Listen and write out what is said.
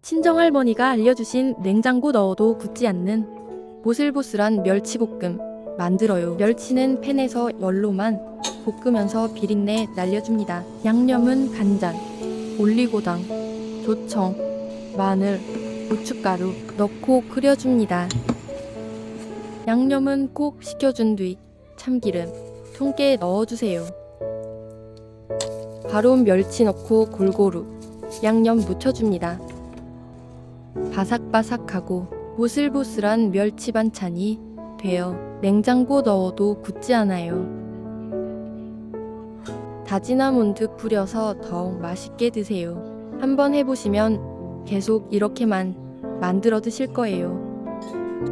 친정할머니가 알려주신 냉장고 넣어도 굳지 않는 보슬보슬한 멸치볶음 만들어요. 멸치는 팬에서 열로만 볶으면서 비린내 날려줍니다. 양념은 간장, 올리고당, 조청, 마늘, 고춧가루 넣고 끓여줍니다. 양념은 꼭 식혀준 뒤 참기름, 통깨 넣어주세요. 바로 멸치 넣고 골고루 양념 묻혀줍니다. 바삭바삭하고 보슬보슬한 멸치 반찬이 되어 냉장고 넣어도 굳지 않아요. 다진 아몬드 뿌려서 더욱 맛있게 드세요. 한번 해보시면 계속 이렇게만 만들어 드실 거예요.